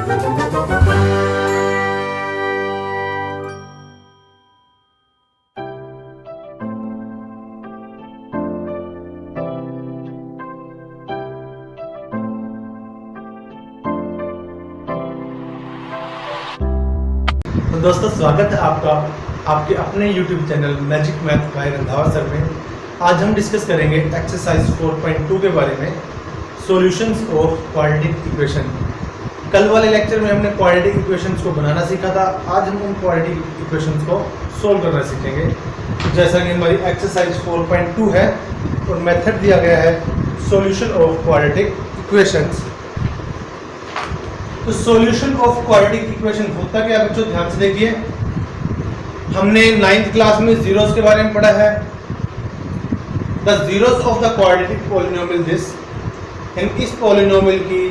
तो दोस्तों स्वागत है आपका आपके अपने YouTube channel magic math bye Randhawa sir में। आज हम डिस्कस करेंगे एक्सरसाइज 4.2 के बारे में, सॉल्यूशंस ऑफ क्वाड्रेटिक इक्वेशन। कल वाले लेक्चर में हमने क्वाड्रेटिक इक्वेशंस को बनाना सीखा था, आज हम उन क्वाड्रेटिक इक्वेशंस को सोल्व करना सीखेंगे। जैसा कि हमारी एक्सरसाइज 4.2 है और मेथड दिया गया है सॉल्यूशन ऑफ क्वाड्रेटिक इक्वेशंस। तो सॉल्यूशन ऑफ क्वाड्रेटिक इक्वेशन होता क्या है बच्चों, ध्यान से देखिए। हमने 9th क्लास में जीरोस के बारे में पढ़ा है। The zeros of the quadratic polynomial this, इस पॉलिनोमियल की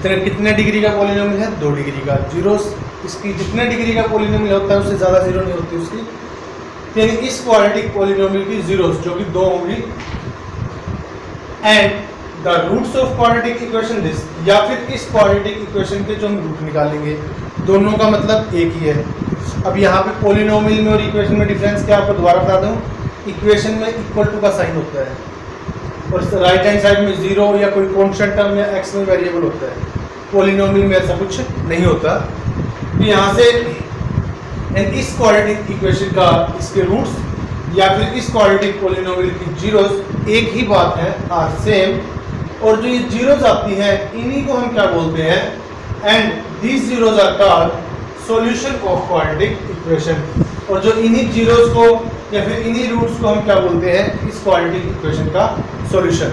कितने डिग्री का पॉलिनोमियल है, 2 डिग्री का। जीरोस इसकी जितने डिग्री का पॉलिनोमियल होता है उससे ज़्यादा जीरो नहीं होती उसकी, यानी इस क्वाड्रेटिक पॉलिनोमियल की जीरोस जो कि 2 होंगी। And the roots of quadratic equation this, या फिर इस क्वाड्रेटिक इक्वेशन के जो हम रूट निकालेंगे, दोनों का मतलब एक ही है। अब यहाँ पे पॉलिनोमियल में और इक्वेशन में डिफरेंस क्या, आपको दोबारा बता दूं। इक्वेशन में इक्वल टू का साइन होता है और राइट हैंड साइड में जीरो या कोई कांस्टेंट टर्म या एक्स में वेरिएबल होता है। पॉलिनोमियल में ऐसा कुछ नहीं होता। तो यहाँ से इस क्वाड्रेटिक इक्वेशन का इसके रूट्स या फिर इस क्वाड्रेटिक पॉलिनोमियल की जीरोस एक ही बात है, आर सेम। और जो ये जीरोस आती हैं इन्हीं को हम क्या बोलते हैं, and these zeros are called solution of quadratic equation. और जो इन्हीं जीरोस को या फिर इन्हीं रूट्स को हम क्या बोलते हैं, इस क्वाड्रेटिक इक्वेशन का सॉल्यूशन।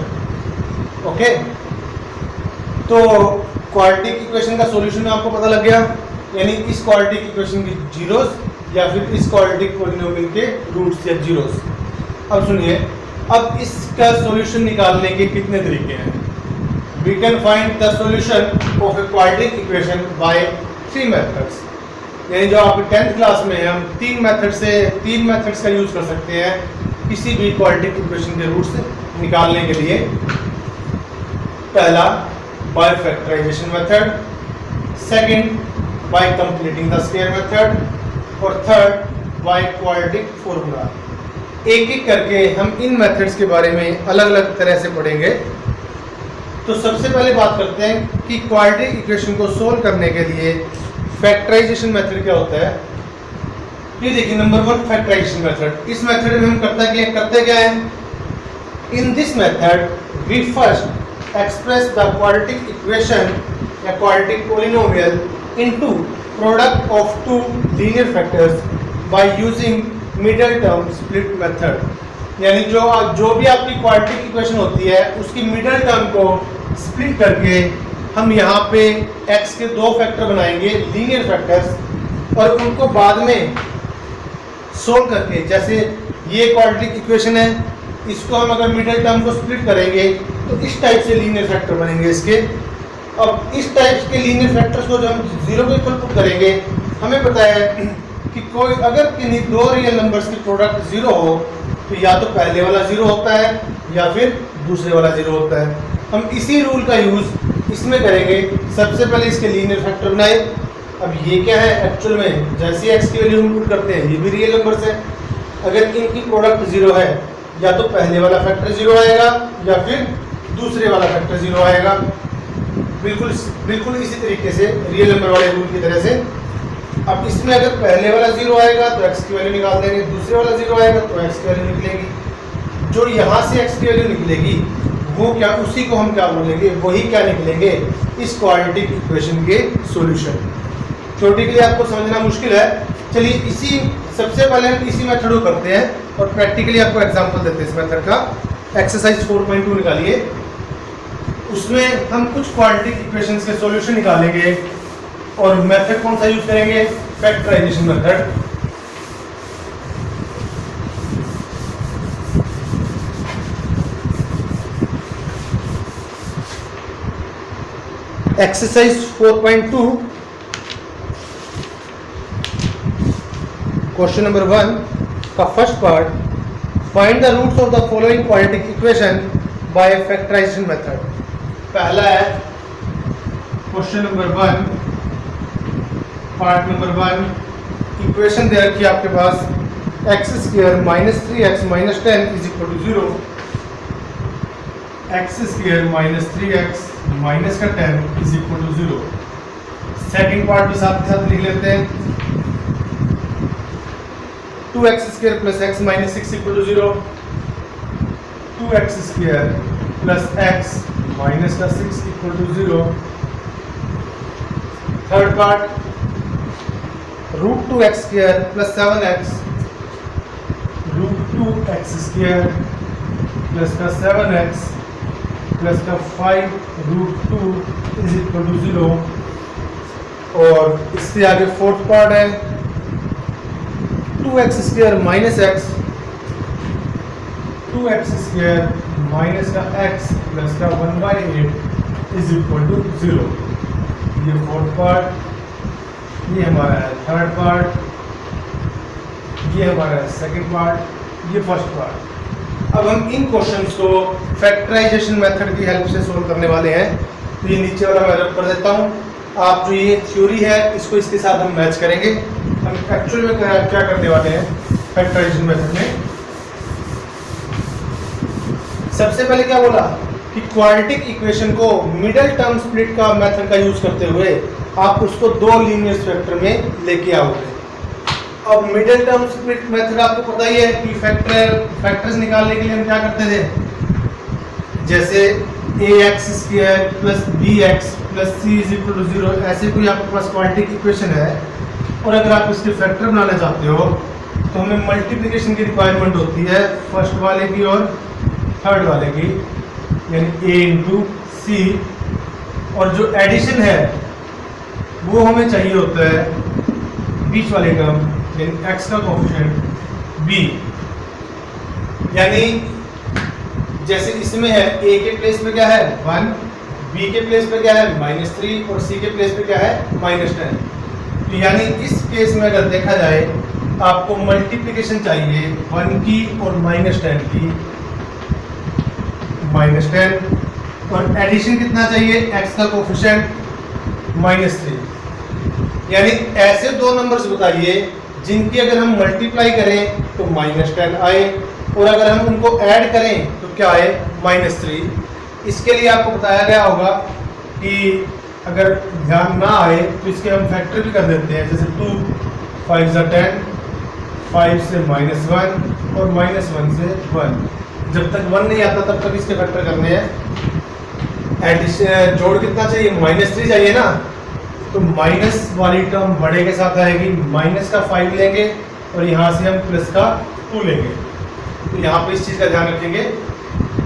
ओके, तो क्वाड्रेटिक इक्वेशन का सॉल्यूशन आपको पता लग गया, यानी इस क्वाड्रेटिक इक्वेशन की जीरोस या फिर इस क्वाड्रेटिक पॉलिनोमियल के रूट्स या जीरोस। अब सुनिए, अब इसका सॉल्यूशन निकालने के कितने तरीके हैं। We can find the solution of a quadratic equation by 3 methods. यानी जो आप 10th क्लास में हम 3 मेथड्स का यूज कर सकते हैं किसी भी क्वाड्रेटिक इक्वेशन के रूट्स निकालने के लिए। पहला by factorization method, second by completing the square method और थर्ड बाय क्वाड्रेटिक फॉर्मूला। एक एक करके हम इन मेथड्स के बारे में अलग अलग तरह से पढ़ेंगे। तो सबसे पहले बात करते हैं कि क्वाड्रेटिक इक्वेशन को सोल्व करने के लिए फैक्टराइजेशन मेथड क्या होता है। ये देखिए, नंबर 1 फैक्टराइजेशन मेथड। इस मेथड में हम करते क्या है, in this method we first express the quadratic equation या quadratic polynomial into product of 2 linear factors by using middle term split method. यानी जो भी आपकी क्वाड्रेटिक इक्वेशन होती है उसकी मिडल टर्म को स्प्लिट करके हम यहाँ पे x के 2 फैक्टर बनाएंगे, लीनियर फैक्टर्स, और उनको बाद में सोल्व करके, जैसे ये क्वाड्रेटिक इक्वेशन है, इसको हम अगर मिडल टर्म को स्प्लिट करेंगे तो इस टाइप से लीनियर फैक्टर बनेंगे इसके। अब इस टाइप के लीनियर फैक्टर्स को जब हम जीरो को इक्वल पुट करेंगे, हमें पता है कि कोई अगर किन्हीं 2 रियल नंबर्स की प्रोडक्ट जीरो हो तो या तो पहले वाला जीरो होता है या फिर दूसरे वाला जीरो होता है। हम इसी रूल का यूज इसमें करेंगे। सबसे पहले इसके लीनियर फैक्टर बनाए। अब ये क्या है, एक्चुअल में जैसे एक्स की वैल्यू हम पुट करते हैं, ये भी रियल नंबर्स है। अगर इनकी प्रोडक्ट जीरो है, या तो पहले वाला फैक्टर जीरो आएगा या फिर दूसरे वाला फैक्टर जीरो आएगा। बिल्कुल इसी तरीके से रियल नंबर वाले रूल की तरह से। अब इसमें अगर पहले वाला जीरो आएगा तो x की वैल्यू निकाल देंगे, दूसरे वाला जीरो आएगा तो x की वैल्यू निकलेगी। जो यहाँ से x की वैल्यू निकलेगी वो क्या, उसी को हम क्या बोलेंगे, वही क्या निकलेंगे, इस क्वाड्रेटिक इक्वेशन के सॉल्यूशन। थ्योरेटिकली आपको समझना मुश्किल है। चलिए सबसे पहले हम इसी मेथड को करते हैं और प्रैक्टिकली आपको एग्जाम्पल देते हैं इस मेथड का। एक्सरसाइज 4.2 निकालिए, उसमें हम कुछ क्वाड्रेटिक इक्वेशंस के सॉल्यूशन निकालेंगे और मेथड कौन सा यूज करेंगे, factorization method. Exercise 4.2 question number 1 का first part, find the roots of the following quadratic equation by factorization method. पहला है question number 1, part number 1, equation दे रखी है आपके पास x² minus 3x minus 10 is equal to 0। x² minus 3x minus का 10 is equal to 0। Second part भी साथ के साथ लिख लेते हैं। 2x² plus x minus 6 equal to 0। 2x² plus x minus का 6 equal to 0। Third part √2x² plus 7x √2x² plus का 7x प्लस का 5√2 इज इक्वल टू 0। और इससे आगे फोर्थ पार्ट है 2x² minus x 2x² minus का x plus का 1/8 is equal to 0। ये फोर्थ पार्ट, ये हमारा है थर्ड पार्ट, ये हमारा है सेकंड पार्ट, ये फर्स्ट पार्ट। अब हम इन क्वेश्चंस को फैक्टराइजेशन मेथड की हेल्प से सोल्व करने वाले हैं। तो ये नीचे वाला मैं रब कर देता हूँ। आप जो ये थ्योरी है इसको इसके साथ हम मैच करेंगे। हम एक्चुअल में क्या करने वाले हैं फैक्टराइजेशन मेथड में। सबसे पहले क्या बोला कि क्वाड्रेटिक इक्वेशन को मिडिल टर्म स्प्लिट का मेथड का यूज करते हुए आप उसको दो लीनियर फैक्टर में लेके आओगे। अब मिडिल टर्म स्प्लिट मेथड आपको पता ही है कि फैक्टर्स निकालने के लिए हम क्या करते थे, जैसे ax² plus bx plus c is equal to 0, ऐसे कोई आपके पास क्वाड्रेटिक इक्वेशन है और अगर आप इसके फैक्टर बनाना चाहते हो तो हमें मल्टीप्लिकेशन की रिक्वायरमेंट होती है फर्स्ट वाले की और थर्ड वाले की, यानी a इंटू सी। और जो एडिशन है वो हमें चाहिए होता है बीच वाले टर्म यानी x का कोएफिशिएंट b। यानी जैसे इसमें है a के प्लेस पे क्या है 1, b के प्लेस पे क्या है -3 और c के प्लेस पे क्या है -10। तो यानी इस केस में अगर देखा जाए आपको मल्टीप्लिकेशन चाहिए 1 की और -10 की, -10, और एडिशन कितना चाहिए x का कोएफिशिएंट -3। यानी ऐसे दो नंबर्स बताइए जिनकी अगर हम मल्टीप्लाई करें तो -10 आए और अगर हम उनको ऐड करें तो क्या आए -3। इसके लिए आपको बताया गया होगा कि अगर ध्यान ना आए तो इसके हम फैक्टर भी कर देते हैं, जैसे 2 5 10, 5 से -1 और -1 से 1। जब तक 1 नहीं आता तब तक इसके फैक्टर करने हैं। एडिशन जोड़ कितना चाहिए -3 चाहिए ना, तो माइनस वाली टर्म बड़े के साथ आएगी, माइनस का 5 लेंगे और यहाँ से हम प्लस का 2 लेंगे। तो यहाँ पे इस चीज़ का ध्यान रखेंगे।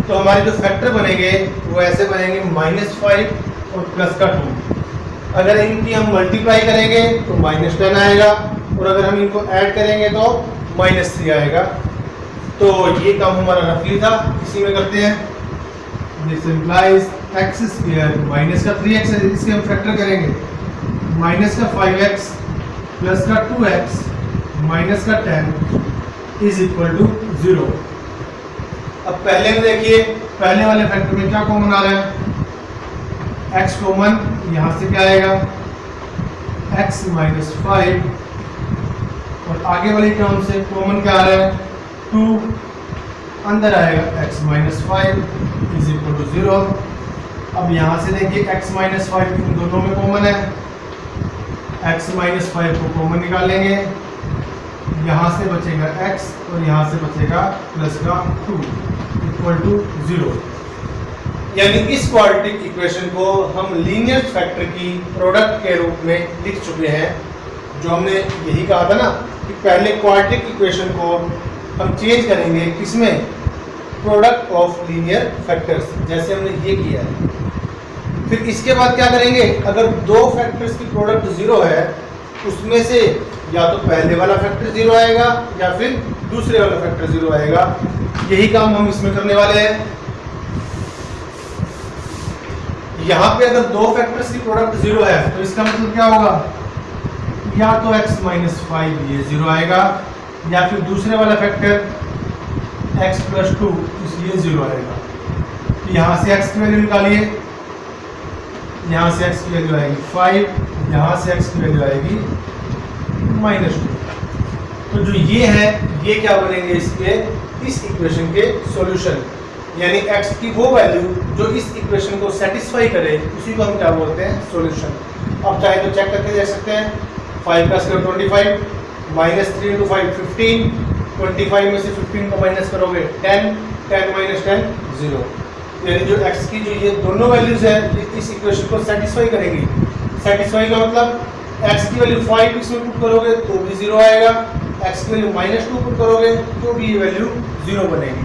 तो हमारे जो फैक्टर बनेंगे वो ऐसे बनेंगे -5 और प्लस का 2। अगर इनकी हम मल्टीप्लाई करेंगे तो -10 आएगा और अगर हम इनको ऐड करेंगे तो -3 आएगा। तो ये काम हमारा रफली था, इसी में करते हैं। दिस इम्प्लाइज x² माइनस का 3x है, इसके हम फैक्टर करेंगे माइनस का 5x प्लस का 2x माइनस का 10 इज इक्वल टू 0। अब पहले में देखिए, पहले वाले फैक्टर में क्या कॉमन आ रहा है, x कॉमन, यहाँ से क्या आएगा x माइनस 5 और आगे वाली टर्म से कॉमन क्या आ रहा है 2, अंदर आएगा x minus 5 is equal to 0। अब यहाँ से देखिए x माइनस 5 इन दोनों में कॉमन है, x माइनस 5 को कॉमन निकालेंगे, यहाँ से बचेगा x और यहाँ से बचेगा प्लस का 2 इक्वल टू 0। यानी इस क्वाड्रेटिक इक्वेशन को हम लीनियर फैक्टर की प्रोडक्ट के रूप में लिख चुके हैं। जो हमने यही कहा था ना कि पहले क्वाड्रेटिक इक्वेशन को हम चेंज करेंगे किसमें, प्रोडक्ट ऑफ लीनियर फैक्टर्स, जैसे हमने ये किया है। फिर इसके बाद क्या करेंगे, अगर दो फैक्टर्स की प्रोडक्ट 0 है उसमें से या तो पहले वाला फैक्टर 0 आएगा या फिर दूसरे वाला फैक्टर 0 आएगा। यही काम हम इसमें करने वाले हैं। यहाँ पे अगर दो फैक्टर्स की प्रोडक्ट 0 है तो इसका मतलब क्या होगा, या तो x माइनस 5 ये 0 आएगा या फिर दूसरे वाला फैक्टर x प्लस 2 इसलिए 0 आएगा। तो यहाँ से x की वैल्यू निकालिए, यहाँ से x की वैल्यू आएगी 5, यहाँ से x की वैल्यू आएगी -2। तो जो ये है ये क्या बनेंगे इसके, इस इक्वेशन के सॉल्यूशन, यानी x की वो वैल्यू जो इस इक्वेशन को सेटिस्फाई करे उसी को हम क्या बोलते हैं, सॉल्यूशन। अब चाहे तो चेक करके देख सकते हैं, 5 का स्क्वायर 25, -3 × 5 15, 25 में से 15 को माइनस करोगे 10, 10 - 10 0। यानी जो x की जो ये दोनों वैल्यूज है इस इक्वेशन को सेटिस्फाई करेंगी। सेटिस्फाई का मतलब x की वैल्यू 5 इसमें पुट करोगे तो भी 0 आएगा, x की वैल्यू -2 पुट करोगे तो भी ये वैल्यू 0 बनेगी।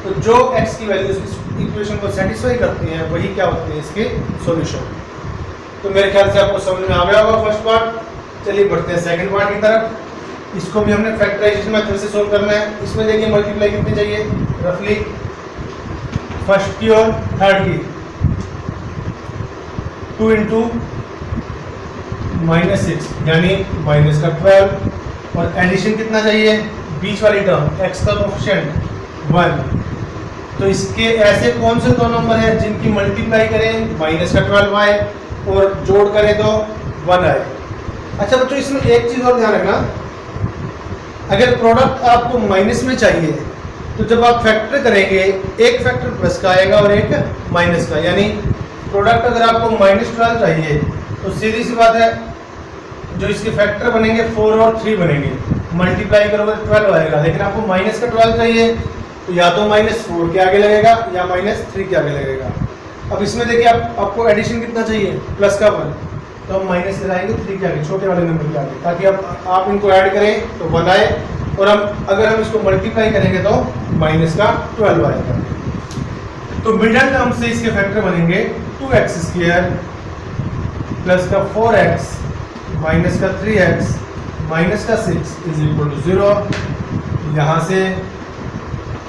तो जो x की वैल्यूज इस इक्वेशन को सेटिस्फाई करती हैं वही क्या होती है, इसके सॉल्यूशन। तो मेरे ख्याल से आपको समझ में आ गया होगा फर्स्ट पार्ट। चलिए बढ़ते हैं सेकंड पार्ट की तरफ। इसको भी हमने फैक्टराइजेशन मेथड से सोल्व करना है। इसमें देखिए मल्टीप्लाई कितनी चाहिए, रफली फर्स्ट की और थर्ड की 2 × -6 यानी माइनस का 12, और एडिशन कितना चाहिए, बीच वाली टर्म x का कोएफिशिएंट 1। तो इसके ऐसे कौन से दो नंबर हैं जिनकी मल्टीप्लाई करें माइनस का 12 आए और जोड़ करें तो 1 आए। अच्छा बच्चों इसमें एक चीज और ध्यान रखना, अगर प्रोडक्ट आपको माइनस में चाहिए तो जब आप फैक्टर करेंगे एक फैक्टर प्लस का आएगा और एक माइनस का, यानी प्रोडक्ट अगर आपको -12 चाहिए तो सीधी सी बात है जो इसके फैक्टर बनेंगे 4 और 3 बनेंगे, मल्टीप्लाई करोगे तो 12 आएगा। लेकिन आपको माइनस का 12 चाहिए तो या तो -4 के आगे लगेगा या -3 के आगे लगेगा। अब इसमें देखिए आपको एडिशन कितना चाहिए, प्लस का 1, तो हम माइनस लगाएंगे 3 के आगे, छोटे वाले नंबर के आगे, ताकि आप इनको ऐड करें तो 1 आए, और अगर हम इसको मल्टीप्लाई करेंगे तो माइनस का 12 आएगा। तो मिडल टर्म से इसके फैक्टर बनेंगे 2x² प्लस का 4x माइनस का 3x माइनस का 6 = 0। यहाँ से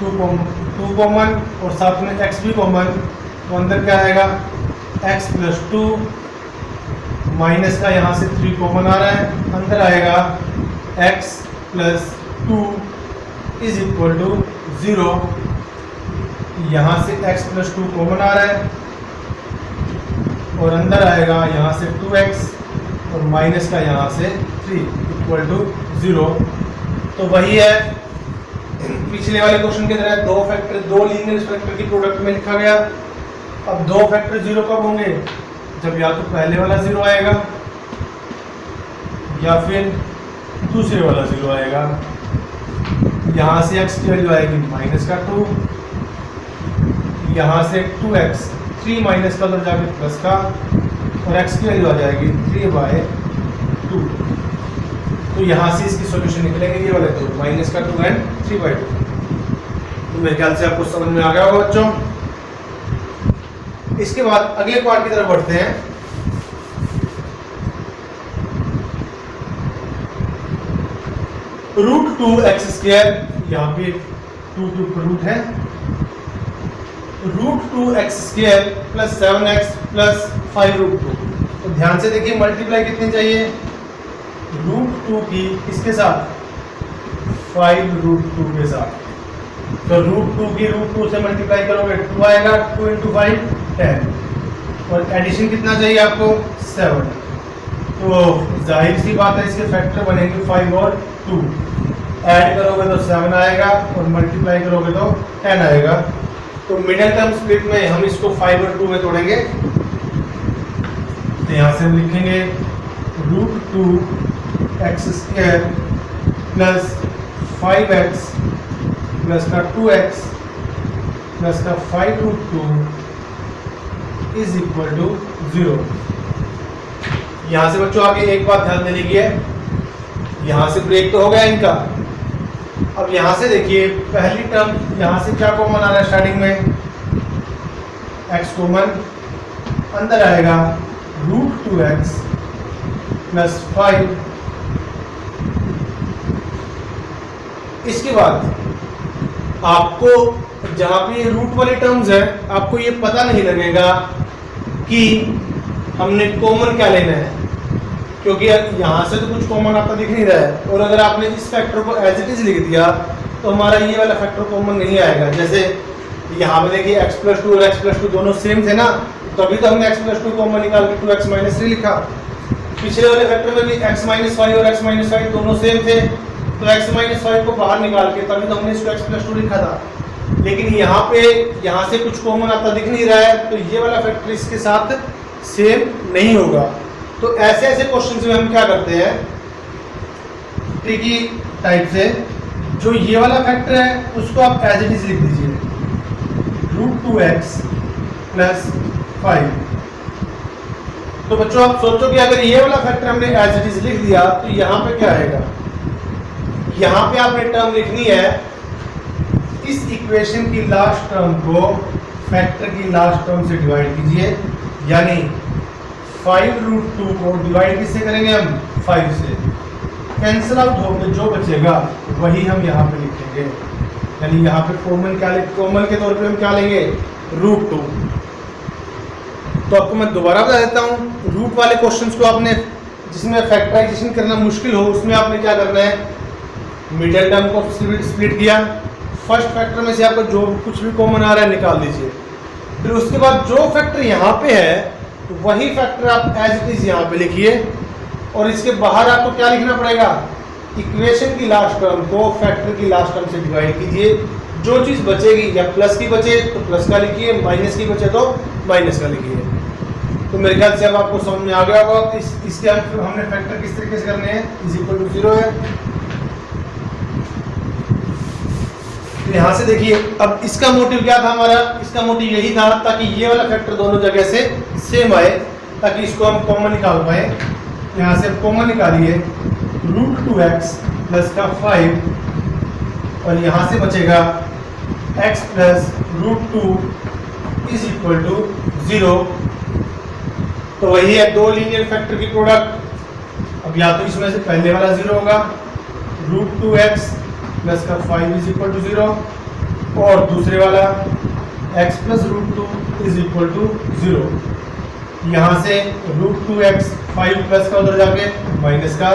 2 कॉमन और साथ में x भी कॉमन, तो अंदर क्या आएगा x + 2 माइनस का यहाँ से 3 कॉमन आ रहा है, अंदर आएगा x + 2 = 0। यहाँ से x + 2 कॉमन आ रहा है और अंदर आएगा यहाँ से 2x और माइनस का यहाँ से 3 = 0। तो वही है पिछले वाले क्वेश्चन की तरह, दो लीनियर फैक्टर की प्रोडक्ट में लिखा गया। अब दो फैक्टर 0 कब होंगे, जब या तो पहले वाला 0 आएगा या फिर दूसरे वाला 0 आएगा। यहाँ से x की वैल्यू आएगी -2, यहाँ से 2x 3 माइनस का उधर जाके प्लस का, और x की वैल्यू आ जाएगी 3/2। तो यहाँ से इसकी सॉल्यूशन निकलेंगे ये वाले दो, -2 एंड 3/2। तो मेरे ख्याल से आपको समझ में आ गया होगा बच्चों। इसके बाद अगले पार्ट की तरफ बढ़ते हैं। √2x², यहाँ पे 2 के ऊपर रूट है, √2x² + 7x + 5√2। तो ध्यान से देखिए मल्टीप्लाई कितनी चाहिए, √2 की किसके साथ, 5√2 के साथ। तो √2 की √2 से मल्टीप्लाई करोगे 2 आएगा, 2 × 5 10, और एडिशन कितना चाहिए आपको 7। तो जाहिर सी बात है इसके फैक्टर बनेंगे 5 और 2, ऐड करोगे तो 7 आएगा और मल्टीप्लाई करोगे तो 10 आएगा। तो मिडिल टर्म स्प्लिट में हम इसको 5 और 2 में तोड़ेंगे। तो यहाँ से हम लिखेंगे √2x² + 5x + का 2x + का 5√2 = 0। यहाँ से बच्चों आगे एक बात ध्यान देने की है, यहाँ से ब्रेक तो हो गया इनका। अब यहाँ से देखिए पहली टर्म, यहाँ से क्या कॉमन आ रहा है स्टार्टिंग में, x कॉमन, अंदर आएगा √2x + 5। इसके बाद आपको जहाँ पे रूट वाली टर्म्स है आपको ये पता नहीं लगेगा कि हमने कॉमन क्या लेना है, क्योंकि यहाँ से तो कुछ कॉमन आपका दिख नहीं रहा है। और अगर आपने इस फैक्टर को एज इट इज लिख दिया तो हमारा ये वाला फैक्टर कॉमन नहीं आएगा। जैसे यहाँ पे देखिए x + 2 और x + 2 दोनों सेम थे ना, तभी तो हमने x प्लस 2 कॉमन निकाल के 2x माइनस 3 लिखा। पिछले वाले फैक्टर में भी x माइनस 5 और x माइनस 5 दोनों सेम थे, तो x माइनस 5 को बाहर निकाल के तभी तो हमने इसको x प्लस 2 लिखा था। लेकिन यहाँ से कुछ कॉमन आता दिख नहीं रहा है, तो ये वाला फैक्टर इसके साथ सेम नहीं होगा। तो ऐसे ऐसे क्वेश्चन में हम क्या करते हैं, ट्रिकी टाइप से, जो ये वाला फैक्टर है उसको आप एज इट इज लिख दीजिए, √2x प्लस 5। तो बच्चों आप सोचो कि अगर ये वाला फैक्टर हमने एज इट इज लिख दिया तो यहाँ पे क्या आएगा, यहाँ पे आपने टर्म लिखनी है, इस इक्वेशन की लास्ट टर्म को फैक्टर की लास्ट टर्म से डिवाइड कीजिए, यानी 5√2 को डिवाइड किससे करेंगे हम, 5 से। कैंसिल आउट होकर जो बचेगा वही हम यहाँ पे लिखेंगे, यानी यहाँ पे कॉमन के तौर पे हम क्या लेंगे, √2। तो आपको मैं दोबारा बता देता हूँ, रूट वाले क्वेश्चंस को आपने, जिसमें फैक्टराइजेशन करना मुश्किल हो, उसमें आपने क्या करना है, मिडिल टर्म को स्प्लिट किया, फर्स्ट फैक्टर में से आपको जो कुछ भी कॉमन आ रहा है निकाल दीजिए, फिर उसके बाद जो फैक्टर यहाँ पे है वही फैक्टर आप एज इट इज यहाँ पे लिखिए, और इसके बाहर आपको क्या लिखना पड़ेगा, इक्वेशन की लास्ट टर्म को फैक्टर की लास्ट टर्म से डिवाइड कीजिए, जो चीज़ बचेगी, या प्लस की बचे तो प्लस का लिखिए, माइनस की बचे तो माइनस का लिखिए। तो मेरे ख्याल से अब आपको समझ में आ गया होगा इसके हमने फैक्टर किस तरीके से करने हैं, =0 है। तो यहाँ से देखिए, अब इसका मोटिव क्या था हमारा, इसका मोटिव यही था ताकि ये वाला फैक्टर दोनों जगह से सेम आए, ताकि इसको हम कॉमन निकाल पाए। यहाँ से कॉमन निकालिए, √2x प्लस का 5, और यहाँ से बचेगा x प्लस √2 = 0। तो वही है दो लीनियर फैक्टर की प्रोडक्ट। अब या तो इसमें से पहले वाला 0 होगा, √2x प्लस का 5 = 0, और दूसरे वाला x प्लस √2 = 0। यहाँ से √2x 5 प्लस का उधर जाके माइनस का,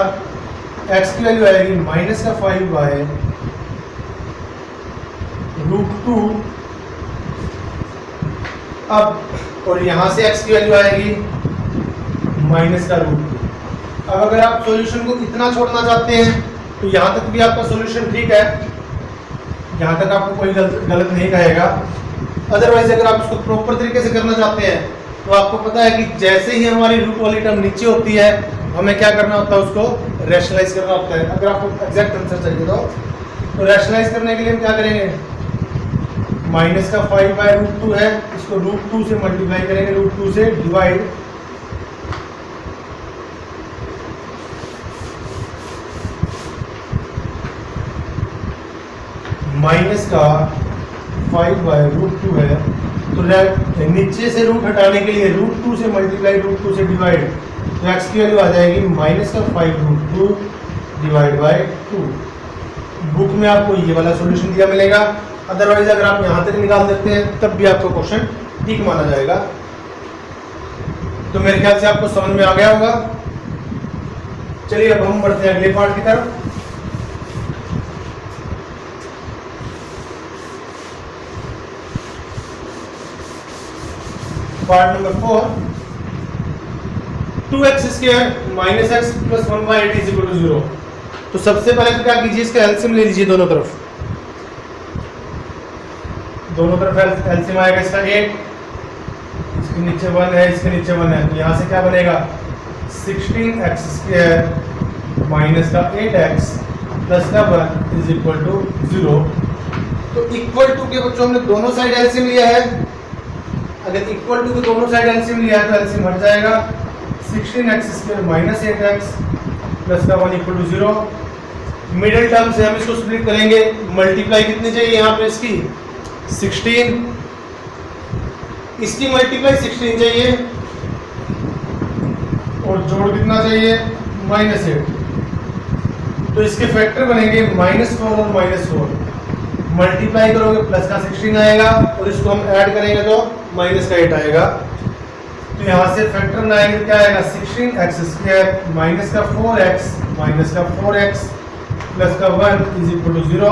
x की वैल्यू आएगी माइनस का 5/√2, अब और यहाँ से x की वैल्यू आएगी माइनस का √2। अब अगर आप सॉल्यूशन को इतना छोड़ना चाहते हैं तो यहाँ तक भी आपका सॉल्यूशन ठीक है, यहाँ तक आपको कोई गलत नहीं कहेगा। अदरवाइज अगर आप इसको प्रॉपर तरीके से करना चाहते हैं तो आपको पता है कि जैसे ही हमारी रूट वाली टर्म नीचे होती है, हमें क्या करना होता है, उसको रैशनलाइज करना होता है। अगर आपको एग्जैक्ट आंसर चाहिए तो रैशनलाइज करने के लिए हम क्या करेंगे, माइनस का 5/√2 है, इसको √2 से मल्टीप्लाई करेंगे, √2 से डिवाइड, माइनस का 5/√2 है, तो नीचे से रूट हटाने के लिए √2 से मल्टीप्लाई, √2 से डिवाइड, तो x की वैल्यू आ जाएगी माइनस का 5√2 /2। बुक में आपको ये वाला सॉल्यूशन दिया मिलेगा। अदरवाइज अगर आप यहाँ तक निकाल देते हैं तब भी आपको क्वेश्चन ठीक माना जाएगा। तो मेरे ख्याल से आपको समझ में आ गया होगा। चलिए अब हम बढ़ते हैं अगले पार्ट की तरफ। Part number 4, 2x² minus x plus 1/8 = 0। तो सबसे पहले तो क्या कीजिए, इसका एलसीएम ले लीजिए दोनों तरफ एलसीएम आएगा इसका 8, इसके नीचे 1 है, इसके नीचे 1 है, तो यहाँ से क्या बनेगा, 16x² माइनस का 8x प्लस का 1 = 0। तो इक्वल टू के बच्चों हमने दोनों साइड एलसीएम लिया है। अगर इक्वल टू के दोनों साइड एलसीएम लिया है तो एलसीएम हट जाएगा, 16x² माइनस 8x प्लस का 1 = 0। मिडिल टर्म से हम इसको स्प्लिट करेंगे, मल्टीप्लाई कितनी चाहिए यहाँ पे, इसकी 16, इसकी मल्टीप्लाई 16 चाहिए, और जोड़ कितना चाहिए, -8। तो इसके फैक्टर बनेंगे -4 और -4, मल्टीप्लाई करोगे प्लस का 16 आएगा, और इसको हम ऐड करेंगे तो माइनस का 8 आएगा। तो यहाँ से फैक्टर बनाएंगे क्या आएगा, 16x² माइनस का 4x प्लस का 1 = 0।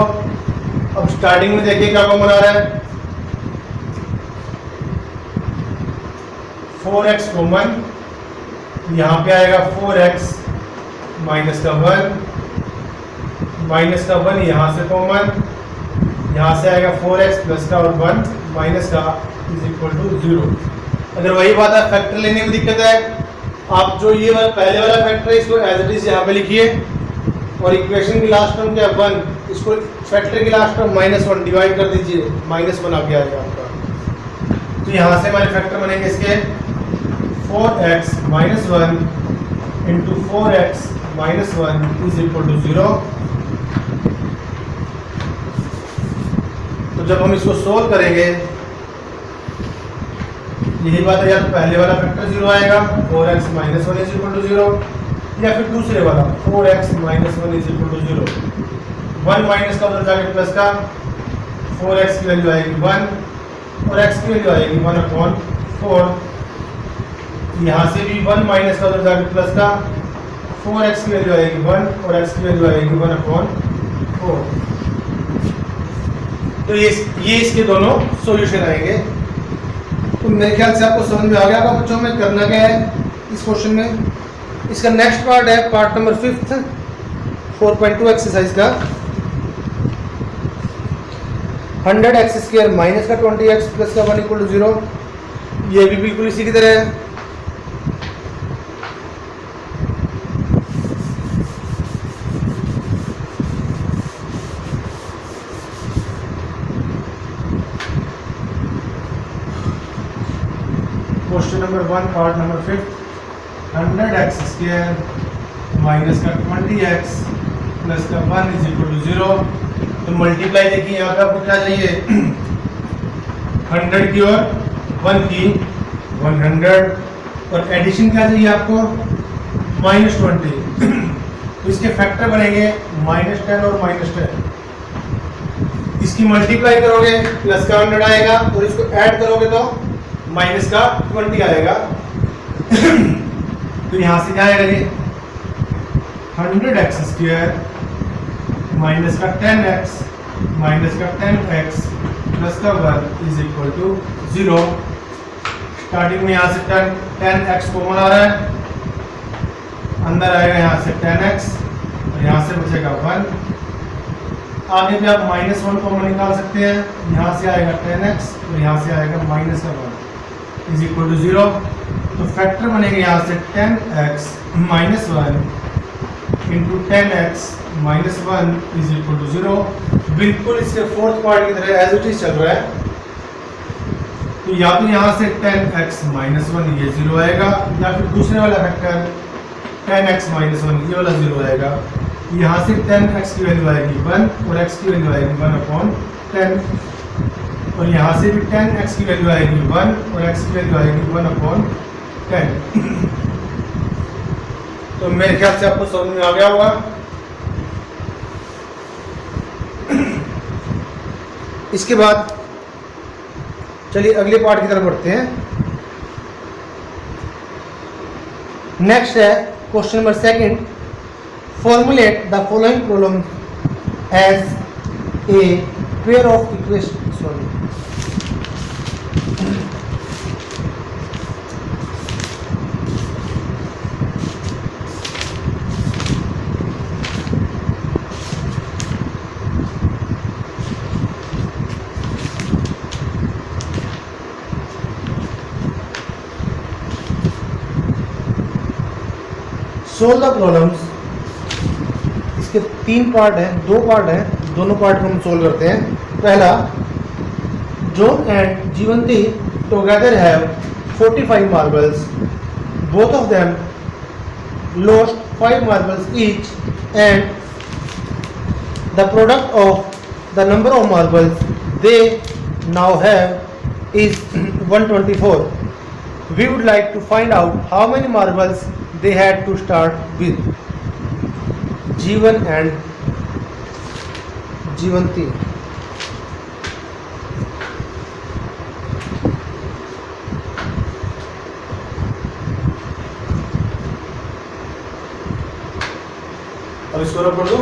अब स्टार्टिंग में देखिए क्या कॉमन आ रहा है, 4x कॉमन, यहाँ पे आएगा 4x माइनस का 1, माइनस का 1 यहाँ से कॉमन, यहाँ से आएगा 4x प्लस का और 1 माइनस का इज इक्वल टू 0। अगर वही बात है फैक्टर लेने में दिक्कत है, आप जो ये पहले वाला फैक्टर है इसको एज इट इज यहाँ पे लिखिए, और इक्वेशन की लास्ट टर्म क्या है 1, इसको फैक्टर की लास्ट टर्म -1 डिवाइड कर दीजिए, -1 आ गया आएगा आपका। तो यहाँ से हमारे फैक्टर बनेंगे इसके 4x minus 1 into 4x minus 1 is equal to 0। तो जब हम इसको सोल्व करेंगे, यही बात है, या तो पहले वाला फैक्टर 0 आएगा 4x minus 1 is equal to 0, या फिर दूसरे वाला 4x minus 1 is equal to 0। 1 minus का उधर जाके प्लस का, 4x की वैल्यू आएगी 1 और x की वैल्यू आएगी 1/4। यहाँ से भी 1 माइनस का उधर जाके प्लस का, 4x की वैल्यू आएगी 1 और x की वैल्यू आएगी 1/4। तो ये इसके दोनों सॉल्यूशन आएंगे। तो मेरे ख्याल से आपको समझ में आ गया होगा बच्चों में करना क्या है इस क्वेश्चन में। इसका नेक्स्ट पार्ट है पार्ट नंबर 5 4.2 एक्सरसाइज का 100x² माइनस का 20x प्लस का 1 इक्वल टू 0। ये भी बिल्कुल इसी की तरह है। Question number 1 part number 5 100x² minus का 20x प्लस का 1 इज इक्वल टू 0। तो मल्टीप्लाई देखिए यहाँ पे आपको क्या चाहिए 100 की और 1 की 100 और एडिशन क्या चाहिए आपको -20। तो इसके फैक्टर बनेंगे -10 और -10। इसकी मल्टीप्लाई करोगे प्लस का 100 आएगा और इसको ऐड करोगे तो माइनस का 20 आएगा। तो यहाँ से क्या आएगा ये 100x² माइनस का 10x माइनस का 10x प्लस का 1 इज इक्वल टू 0। स्टार्टिंग में यहाँ से 10x कॉमन आ रहा है, अंदर आएगा यहाँ से 10x और यहाँ से बचेगा 1। आगे भी आप -1 कॉमन निकाल सकते हैं, यहाँ से आएगा 10x और यहाँ से आएगा माइनस का 1 इज इक्वल टू 0। तो फैक्टर बनेगा यहाँ से 10x minus 1 into 10x minus 1 is equal to 0। बिल्कुल इसके फोर्थ पार्ट की तरह एज इट इज चल रहा है। तो या तो यहाँ से 10x माइनस 1 ये 0 आएगा, या फिर दूसरे वाला फैक्टर 10x माइनस 1 ये वाला 0 आएगा। यहाँ से 10x की वैल्यू आएगी 1 और x की वैल्यू आएगी 1/10 और यहाँ से भी 10x की वैल्यू आएगी 1 और x की वैल्यू आएगी 1/10। तो मेरे ख्याल से आपको समझ में आ गया होगा। इसके बाद चलिए अगले पार्ट की तरफ बढ़ते हैं। नेक्स्ट है question number 2। Formulate the following problem as a pair of equation. Solve the problems. इसके 3 पार्ट हैं, 2 पार्ट हैं, दोनों पार्ट को हम सोल्व करते हैं। पहला, John and Jivanti together have 45 marbles, both of them lost 5 marbles each and the product of the number of marbles they now have is 124. We would like to find out how many marbles they had to start with. Jeevan and Jeevanti. अब इसको रख पढ़ दो।